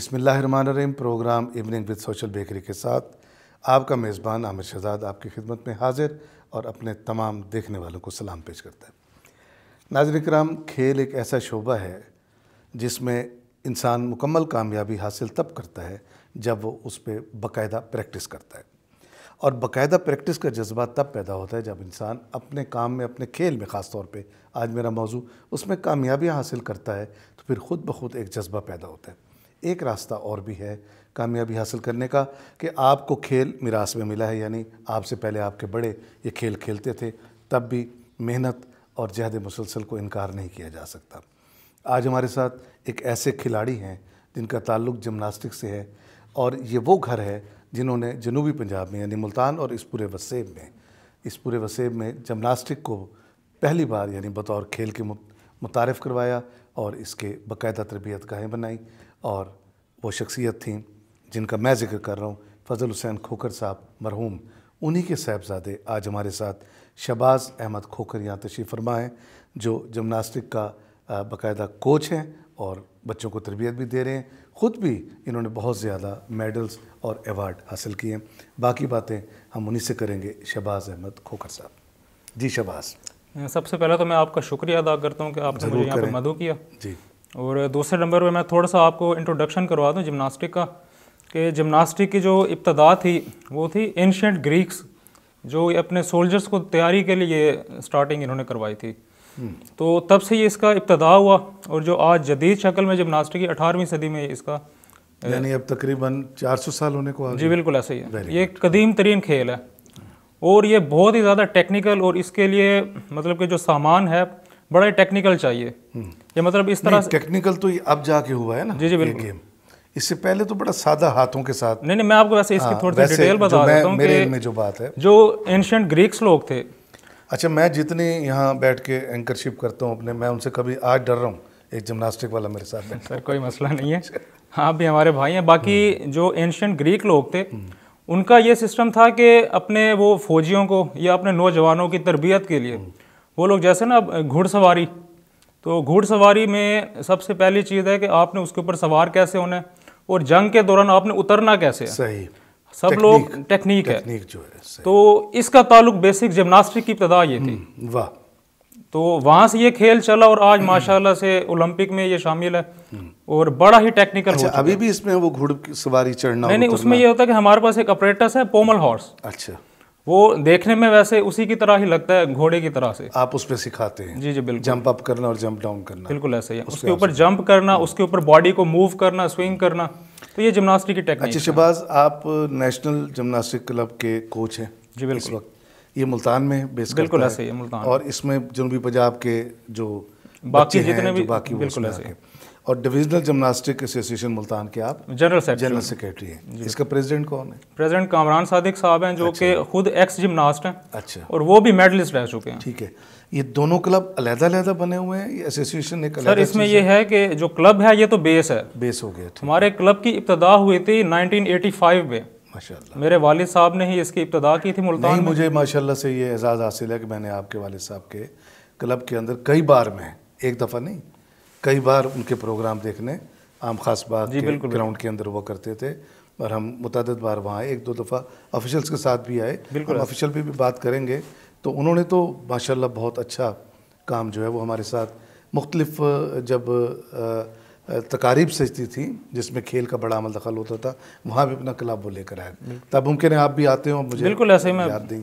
बिस्मिल्लाहिर्रहमानिर्रहीम। Programme evening with social bakery के साथ आपका मेज़बान आमिर शहजाद आपकी खिदमत में हाजिर और अपने तमाम देखने वालों को सलाम पेश करता है। नाज़रीन किराम, खेल एक ऐसा शोबा है जिसमें इंसान मुकम्मल कामयाबी हासिल तब करता है जब वो उस पर बाकायदा प्रैक्टिस करता है, और बाकायदा प्रैक्टिस का जज्बा तब पैदा होता है जब इंसान अपने काम में, अपने खेल में ख़ास तौर पे आज मेरा मौजू, उसमें कामयाबियाँ हासिल करता है तो फिर ख़ुद ब खुद एक जज्बा पैदा होता है। एक रास्ता और भी है कामयाबी हासिल करने का कि आपको खेल मिरास में मिला है, यानी आपसे पहले आपके बड़े ये खेल खेलते थे, तब भी मेहनत और जहद मुसलसल को इनकार नहीं किया जा सकता। आज हमारे साथ एक ऐसे खिलाड़ी हैं जिनका ताल्लुक़ जिमनास्टिक से है, और ये वो घर है जिन्होंने जनूबी पंजाब में यानी मुल्तान और इस पूरे वसेब में जिमनास्टिक को पहली बार यानी बतौर खेल के मुतारिफ़ करवाया और इसके बाकायदा तरबियत गाहें बनाई। और वो शख्सियत थी जिनका मैं ज़िक्र कर रहा हूँ, फ़ज़ल हुसैन खोखर साहब मरहूम। उन्हीं के साहबजादे आज हमारे साथ शहबाज़ अहमद खोखर यहाँ तशरीफ़ फरमा हैं, जो जिमनास्टिक का बाकायदा कोच हैं और बच्चों को तरबियत भी दे रहे हैं। ख़ुद भी इन्होंने बहुत ज़्यादा मेडल्स और एवार्ड हासिल किए हैं। बाकी बातें हम उन्हीं से करेंगे। शहबाज़ अहमद खोखर साहब। जी शहबाज़, सबसे पहले तो मैं आपका शुक्रिया अदा करता हूँ कि आपने मुझे यहाँ पे मदद किया जी। और दूसरे नंबर पे मैं थोड़ा सा आपको इंट्रोडक्शन करवा दूँ जिमनास्टिक का, कि जिमनास्टिक की जो इब्तदा थी वो थी एंशिएंट ग्रीक्स, जो अपने सोल्जर्स को तैयारी के लिए स्टार्टिंग इन्होंने करवाई थी। तो तब से ये इसका इब्तदा हुआ, और जो आज जदीद शक्ल में जिमनास्टिक की 18वीं सदी में इसका, यानी अब तकरीबन 400 साल होने को आ गए। जी बिल्कुल ऐसे ही है। ये कदीम तरीन खेल है और ये बहुत ही ज़्यादा टेक्निकल, और इसके लिए मतलब कि जो सामान है बड़ा ही टेक्निकल चाहिए। ये मतलब इस तरह टेक्निकल तो अब जाके हुआ है ना। जी बिल्कुल। गेम इससे पहले तो बड़ा सादा हाथों के साथ। नहीं, मैं आपको वैसे इसकी थोड़ी सी डिटेल बता देता हूँ मेरे में जो बात है, जो एंशिएंट ग्रीक्स लोग थे। अच्छा, मैं जितनी यहाँ बैठ के एंकरशिप करता हूँ अपने, मैं उनसे कभी आज डर रहा हूँ एक जिमनास्टिक वाला मेरे साथ बैठ। सर कोई मसला नहीं है, आप भी हमारे भाई हैं। बाकी जो एंशिएंट ग्रीक लोग थे उनका ये सिस्टम था कि अपने वो फौजियों को या अपने नौजवानों की तरबियत के लिए वो लोग जैसे ना घुड़सवारी, तो घुड़सवारी में सबसे पहली चीज़ है कि आपने उसके ऊपर सवार कैसे होना है और जंग के दौरान आपने उतरना कैसे है। सही, सब लोग टेक्निक है जो है। तो इसका ताल्लुक बेसिक जिमनास्टिक की इब्तदा ये थी। वाह। तो वहाँ से ये खेल चला और आज माशाल्लाह से ओलंपिक में ये शामिल है और बड़ा ही टेक्निकल। अच्छा, अभी भी इसमें वो घुड़सवारी चढ़ना? नहीं, उसमें ये होता है कि हमारे पास एक अपरेटस है, पोमल हॉर्स। अच्छा, वो देखने में वैसे उसी की तरह ही लगता है, घोड़े की तरह से। आप उस पर सिखाते हैं? जी जी बिल्कुल। जंप अप करना और जंप डाउन करना, बिल्कुल ऐसे ही है। उसके ऊपर जंप करना, उसके ऊपर बॉडी को मूव करना, स्विंग करना, तो ये जिमनास्टिक की टेक्निक। अच्छा शहबाज, आप नेशनल जिमनास्टिक क्लब के कोच हैं? जी बिल्कुल। इस वक्त ये मुल्तान में बेस करता है? बिल्कुल ऐसे ही है, मुल्तान। और इसमें जनूबी पंजाब के जो बाकी जितने भी बाकी बिल्कुल ऐसे ही। और डिविजनल जिमनास्टिक एसोसिएशन मुल्तान के आप जनरल सेक्रेटरी हैं। इसका प्रेसिडेंट कौन है? प्रेसिडेंट कामरान सादिक साहब हैं, जो कि खुद एक्स जिमनास्ट हैं। अच्छा। और वो भी मेडलिस्ट रह चुके हैं। ठीक है। ये दोनों क्लब अलग-अलग बने हुए हैं, ये एसोसिएशन एक अलग? सर इसमें ये है कि जो क्लब है ये तो बेस है, बेस हो गया। हमारे क्लब की इब्तदा हुई थी 1985 में। माशाल्लाह। मेरे वालिद साहब ने ही इसकी इब्तदा की थी मुल्तान में। मुझे माशाल्लाह से ये एजाज़ हासिल है कि मैंने आपके वालिद साहब के क्लब के अंदर कई बार, मैं एक दफ़ा नहीं कई बार उनके प्रोग्राम देखने आम खास बात के ग्राउंड के अंदर हुआ करते थे, और हम मुतअद्दिद बार वहाँ आए, एक दो दफ़ा ऑफिशियल्स के साथ भी आए। हम ऑफिशियल पे भी बात करेंगे। तो उन्होंने तो माशाल्लाह बहुत अच्छा काम जो है वो हमारे साथ मुख्तलिफ जब तकारीब सजती थी जिसमें खेल का बड़ा अमल दखल होता था, वहाँ भी अपना क्लब वो लेकर आए। तब मुमकिन है आप भी आते हो, मुझे बिल्कुल ऐसे ही मैं याद नहीं।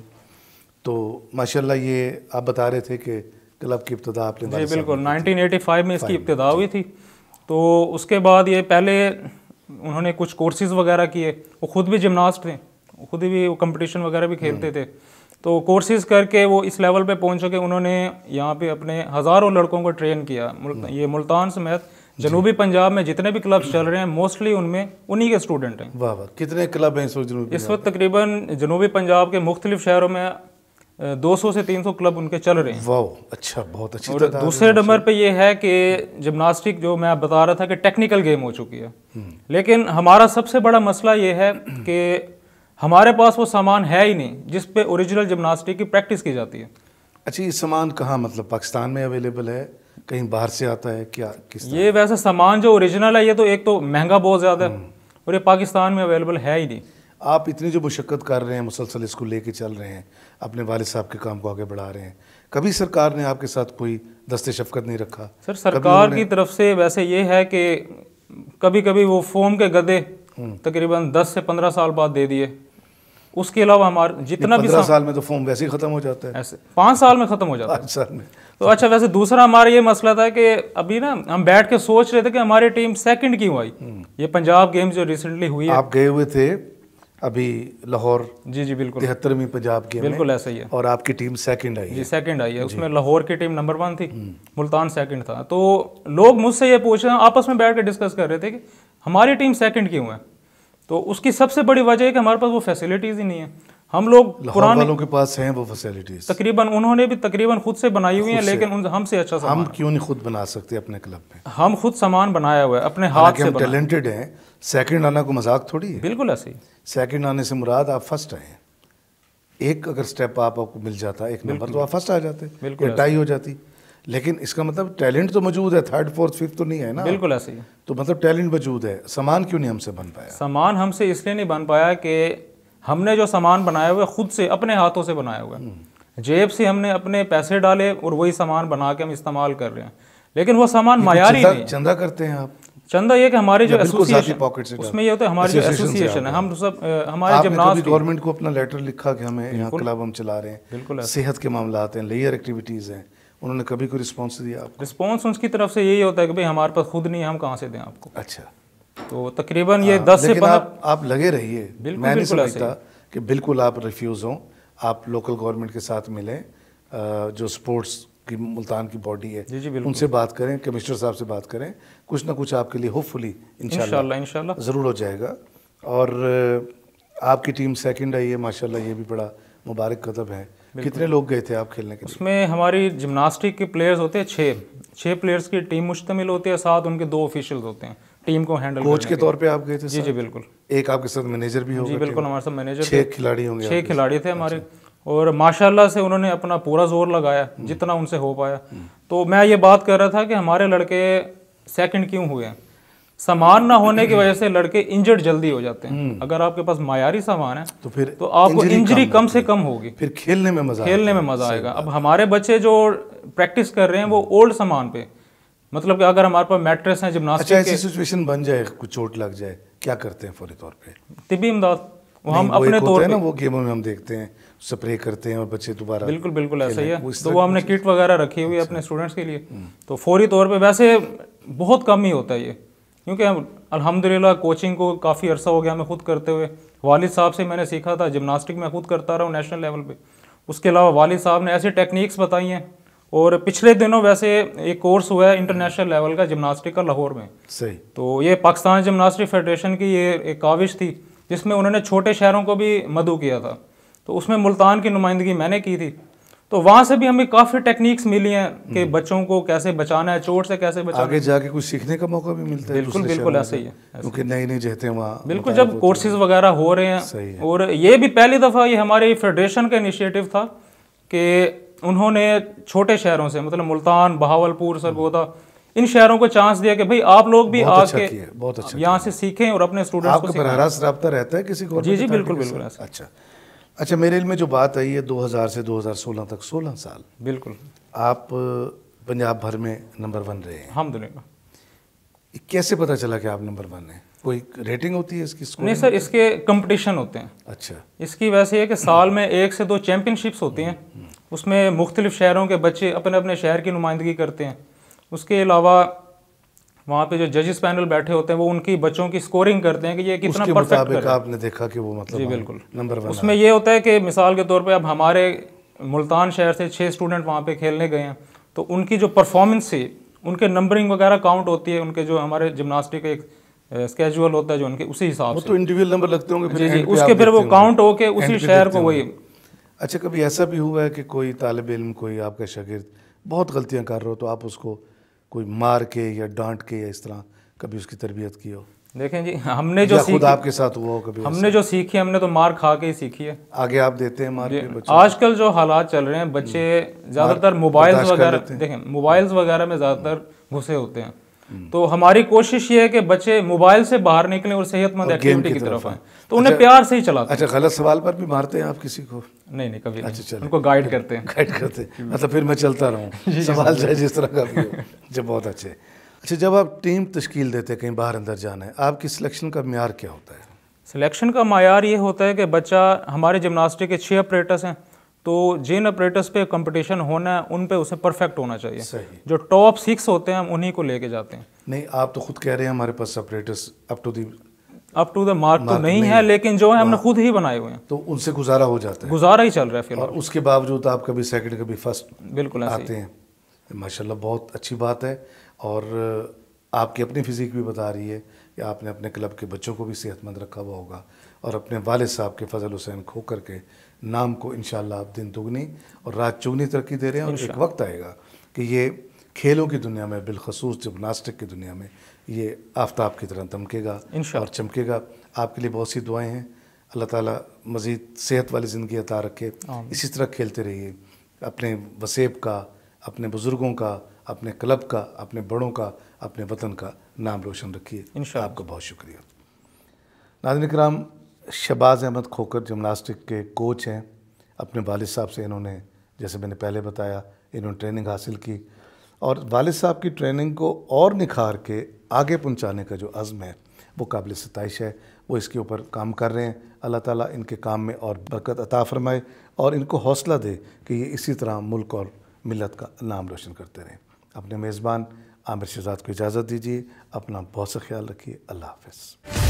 तो माशाल्लाह ये आप बता रहे थे कि क्लब की इब्तदा आपने? जी बिल्कुल, 1985 में इसकी इब्तदा हुई थी। तो उसके बाद ये पहले उन्होंने कुछ कोर्सेज़ वगैरह किए, वो ख़ुद भी जिमनास्ट थे, खुद भी वो कंपटीशन वगैरह भी खेलते थे। तो कोर्सेज़ करके वो इस लेवल पे पहुंच के उन्होंने यहाँ पे अपने हज़ारों लड़कों को ट्रेन किया। ये मुल्तान समेत जनूबी पंजाब में जितने भी क्लब्स चल रहे हैं मोस्टली उनमें उन्हीं के स्टूडेंट हैं। वाह वाह। कितने क्लब हैं इस वक्त? तकरीबन जनूबी पंजाब के मुख्तलिफ शहरों में 200 से 300 क्लब उनके चल रहे हैं। वाह, अच्छा, बहुत अच्छी। और दूसरे नंबर पे ये है कि जिमनास्टिक जो मैं बता रहा था कि टेक्निकल गेम हो चुकी है, लेकिन हमारा सबसे बड़ा मसला ये है कि हमारे पास वो सामान है ही नहीं जिस पे ओरिजिनल जिमनास्टिक की प्रैक्टिस की जाती है। अच्छा, ये सामान कहाँ, मतलब पाकिस्तान में अवेलेबल है? कहीं बाहर से आता है क्या, किस तरह? ये वैसे सामान जो ओरिजिनल है ये तो एक तो महंगा बहुत ज़्यादा है और ये पाकिस्तान में अवेलेबल है ही नहीं। आप इतनी जो मुशक्क़त कर रहे हैं, मुसलसल इसको लेके चल रहे हैं, अपने वालिद साहब के काम को आगे बढ़ा रहे हैं, कभी सरकार ने आपके साथ कोई दस्ते शफकत नहीं रखा? सर सरकार की तरफ से वैसे ये है कि कभी कभी वो फोम के गद्दे तकरीबन 10 से 15 साल बाद दे दिए। उसके अलावा हमारे जितना भी 15 साल में तो फॉर्म वैसे ही ख़त्म हो जाता है, ऐसे 5 साल में ख़त्म हो जाता है। 5 साल में तो अच्छा, वैसे दूसरा हमारा ये मसला था कि अभी ना हम बैठ के सोच रहे थे कि हमारी टीम सेकंड क्यों आई। ये पंजाब गेम्स जो रिसेंटली हुई है, आप गए हुए थे अभी लाहौर, जी जी बिल्कुल 73वीं पंजाब गेम में, बिल्कुल ऐसा ही है, और आपकी टीम सेकंड आई जी है। सेकंड आई है। उसमें लाहौर की टीम नंबर 1 थी, मुल्तान सेकंड था। तो लोग मुझसे ये पूछ रहे हैं, आपस में बैठ के डिस्कस कर रहे थे कि हमारी टीम सेकंड क्यों है। तो उसकी सबसे बड़ी वजह है कि हमारे पास वो फैसिलिटीज़ ही नहीं है। हम लोग पुराने वालों के पास हैं वो फैसिलिटीज, तकरीबन उन्होंने भी तकरीबन खुद से बनाई हुई है, लेकिन हमसे अच्छा सामान हम क्यों नहीं खुद बना सकते अपने क्लब में? हम खुद सामान बनाया हुआ है अपने हाथ से। हम टैलेंटेड हैं, सेकंड आना को मजाक थोड़ी है। बिल्कुल ऐसे ही, सेकंड आने से मुराद आप फर्स्ट आए हैं। एक अगर स्टेप आपको मिल जाता, एक नंबर, तो आप फर्स्ट आ जाते, बिल्कुल टाई हो जाती। लेकिन इसका मतलब टैलेंट तो मौजूद है, थर्ड फोर्थ फिफ्थ तो नहीं है ना। बिल्कुल ऐसे ही। तो मतलब टैलेंट मौजूद है, सामान क्यों नहीं हमसे बन पाया? सामान हमसे इसलिए नहीं बन पाया कि हमने जो सामान बनाया हुआ है खुद से अपने हाथों से बनाया हुआ है। जेब से हमने अपने पैसे डाले और वही सामान बना के हम इस्तेमाल कर रहे हैं, लेकिन वो सामान मायारी नहीं है। चंदा करते हैं आप? चंदा ये कि हमारे जो एसोसिएशन पॉकेट से उसमें ये होता है, हमारी जो एसोसिएशन है, हम सब हमारे आपने जिम्नास्ट कभी गवर्नमेंट को अपना लेटर लिखा कि हमें यहाँ क्लब हम चला रहे हैं, बिल्कुल सेहत के मामलात हैं, लेयर एक्टिविटीज़ हैं, उन्होंने कभी कोई रिस्पॉन्स दिया आपको? रिस्पॉन्स उनकी तरफ से यही होता है कि भाई हमारे पास खुद नहीं है, हम कहाँ से दें आपको। अच्छा, तो तकरीबन ये 10 से 15 आप लगे रहिए। मैं नहीं समझता कि बिल्कुल आप रिफ्यूज़ हों। आप लोकल गवर्नमेंट के साथ मिलें, जो स्पोर्ट्स की मुल्तान की बॉडी है, जी जी उनसे बात करें, कमिश्नर साहब से बात करें, कुछ ना कुछ आपके लिए होपफुली इंशाल्लाह ज़रूर हो जाएगा। और आपकी टीम सेकंड आई है माशाल्लाह, ये भी बड़ा मुबारक कदम है। कितने लोग गए थे आप खेलने के लिए? उसमें हमारी जिम्नास्टिक के प्लेयर्स होते हैं 6 प्लेयर्स की टीम मुश्तमिल होती है, साथ उनके 2 ऑफिशियल्स होते हैं टीम को हैंडल कोच के तौर पे आप गए थे? जी जी बिल्कुल। एक आपके साथ मैनेजर भी होगा? जी बिल्कुल, हमारे साथ मैनेजर 6 खिलाड़ी होंगे? 6 खिलाड़ी थे हमारे, और माशाल्लाह से उन्होंने अपना पूरा जोर लगाया जितना उनसे हो पाया। तो मैं ये बात कर रहा था कि हमारे लड़के सेकंड क्यों हुए हैं। सामान ना होने की वजह से लड़के इंजर्ड जल्दी हो जाते हैं। अगर आपके पास मायारी सामान है तो आपको इंजरी कम से कम होगी, फिर खेलने में मजा आएगा। अब हमारे बच्चे जो प्रैक्टिस कर रहे हैं वो ओल्ड सामान पे, मतलब कि अगर हमारे पास मैट्रेस है जिम्नास्टिक ऐसी सिचुएशन बन जाए, कुछ चोट लग जाए, क्या करते हैं फौरी तौर पे? तिब्बी इमदाद वो हम अपने तौर पे ना, वो गेमों में हम देखते हैं स्प्रे करते हैं और बच्चे दोबारा। बिल्कुल ऐसा ही है। तो वो हमने किट वगैरह रखी हुई है अपने स्टूडेंट्स के लिए। तो फौरी तौर पे वैसे बहुत कम ही होता है ये, क्योंकि अल्हम्दुलिल्लाह कोचिंग को काफ़ी अरसा हो गया हमें खुद करते हुए। वालिद साहब से मैंने सीखा था, जिम्नास्टिक मैं खुद करता रहा हूँ नेशनल लेवल पे। उसके अलावा वालिद साहब ने ऐसी टेक्निक्स बताई हैं, और पिछले दिनों वैसे एक कोर्स हुआ है इंटरनेशनल लेवल का जिम्नास्टिक का लाहौर में। सही। तो ये पाकिस्तान जिम्नास्टिक फेडरेशन की ये एक काविश थी जिसमें उन्होंने छोटे शहरों को भी मदऊ किया था। तो उसमें मुल्तान की नुमाइंदगी मैंने की थी। तो वहाँ से भी हमें काफ़ी टेक्निक्स मिली हैं कि बच्चों को कैसे बचाना है, चोट से कैसे बचाना है। आगे जाके कुछ सीखने का मौका भी मिलता है। बिल्कुल ऐसे ही है, क्योंकि नई जगह वहाँ बिल्कुल जब कोर्सेज वगैरह हो रहे हैं। और ये भी पहली दफ़ा ये हमारे फेडरेशन का इनिशिएटिव था कि उन्होंने छोटे शहरों से, मतलब मुल्तान, बहावलपुर, सरगोदा, इन शहरों को चांस दिया कि भाई आप लोग भी आके यहाँ से सीखें और अपने स्टूडेंट्स को बराह रास्त रब्ता रहता है किसी को? जी बिल्कुल। अच्छा, मेरे इल्म में जो बात आई है 2000 से 2016 तक 16 साल, बिल्कुल आप पंजाब भर में नंबर 1 रहे हैं अल्हम्दुलिल्लाह। कैसे पता चला कि आप नंबर 1 हैं? कोई रेटिंग होती है इसकी? नहीं सर, इसके कंपटीशन होते हैं। अच्छा। इसकी वैसे है कि साल में 1 से 2 चैम्पियनशिप्स होती हैं, उसमें मुख्तलिफ शहरों के बच्चे अपने अपने शहर की नुमाइंदगी करते हैं। उसके अलावा वहाँ पे जो जजेस पैनल बैठे होते हैं वो उनकी बच्चों की स्कोरिंग करते हैं कि ये कितना परफेक्ट कर रहा है। आपने देखा कि वो मतलब जी बिल्कुल नंबर 1। उसमें ये होता है कि मिसाल के तौर पे अब हमारे मुल्तान शहर से 6 स्टूडेंट वहाँ पे खेलने गए हैं, तो उनकी जो परफॉर्मेंस है, उनके नंबरिंग वगैरह काउंट होती है, उनके जो हमारे जिम्नास्टिक एक स्केजुअल होता है जो उनके, उसी हिसाब से तो इंडिविजुअल नंबर लगते होंगे जी, उसके फिर वो काउंट होके उसी शहर को वही। अच्छा, कभी ऐसा भी हुआ है कि कोई तालिब इल्म, कोई आपका शागिर्द बहुत गलतियाँ कर रहे हो तो आप उसको कोई मार के या डांट के या इस तरह कभी उसकी तरबियत की हो? देखें जी, हमने जो खुद आपके साथ हुआ हो कभी? हमने जो सीखी है, हमने तो मार खा के ही सीखी है। आगे आप देते हैं मार के बच्चों? आजकल जो हालात चल रहे हैं, बच्चे ज़्यादातर मोबाइल्स वगैरह, देखें मोबाइल्स वगैरह में ज़्यादातर घुसे होते हैं। तो हमारी कोशिश ये है कि बच्चे मोबाइल से बाहर निकलें और सेहतमंद एक्टिविटी की तरफ आएं। तो उन्हें प्यार से ही चलाते हैं। अच्छा, गलत सवाल पर भी मारते हैं आप किसी को? नहीं नहीं, कभी नहीं। अच्छा, उनको गाइड करते हैं। गाइड करते हैं, मतलब फिर मैं चलता रहूँ, सवाल चाहे जिस तरह का भी हो। जब बहुत अच्छे। अच्छा, जब आप टीम तश्कील देते हैं, कहीं बाहर अंदर जाना है, आपकी सिलेक्शन का म्यार क्या होता है? सिलेक्शन का मायार ये होता है कि बच्चा, हमारे जिमनास्टिक के 6 ऑपरेटर्स हैं, तो जिन ऑपरेटर्स पे कंपटीशन होना है उन पे उसे परफेक्ट होना चाहिए। सही। जो टॉप 6 होते हैं हम उन्हीं को लेके जाते हैं। नहीं, आप तो खुद कह रहे हैं हमारे पास operators up to the mark तो नहीं है, लेकिन जो है हमने खुद ही बनाए हुए हैं, तो उनसे गुजारा हो जाता है। गुजारा ही चल रहा है फिलहाल। और उसके बावजूद आप कभी सेकंड कभी फर्स्ट बिल्कुल आते हैं। माशाल्लाह, बहुत अच्छी बात है। और आपकी अपनी फिजिक भी बता रही है कि आपने अपने क्लब के बच्चों को भी सेहतमंद रखा हुआ होगा, और अपने वालिद साहब के फजल हुसैन खोकर के नाम को इंशाल्लाह आप दिन दुगनी और रात चौगनी तरक्की दे रहे हैं। और एक वक्त आएगा कि ये खेलों की दुनिया में, बिलखसूस जिम्नास्टिक की दुनिया में, ये आफ्ताब की तरह दमकेगा और चमकेगा। आपके लिए बहुत सी दुआएं हैं। अल्लाह ताला मज़ीद सेहत वाली ज़िंदगी अता रखे। इसी तरह खेलते रहिए। अपने वसेब का, अपने बुज़ुर्गों का, अपने क्लब का, अपने बड़ों का, अपने वतन का नाम रोशन रखिए। आपका बहुत शुक्रिया। नाज़रीन इकराम, शहबाज अहमद खोकर जिम्नास्टिक के कोच हैं। अपने वालिद साहब से इन्होंने, जैसे मैंने पहले बताया, इन्होंने ट्रेनिंग हासिल की, और वालिद साहब की ट्रेनिंग को और निखार के आगे पहुंचाने का जो अज़्म है वो काबिल सताइश है। वो इसके ऊपर काम कर रहे हैं। अल्लाह ताला इनके काम में और बरकत अता फ़रमाए और इनको हौसला दे कि ये इसी तरह मुल्क और मिलत का नाम रोशन करते रहें। अपने मेज़बान आमिर शहजाद को इजाज़त दीजिए। अपना बहुत सा ख्याल रखिए। अल्लाह हाफ़िज़।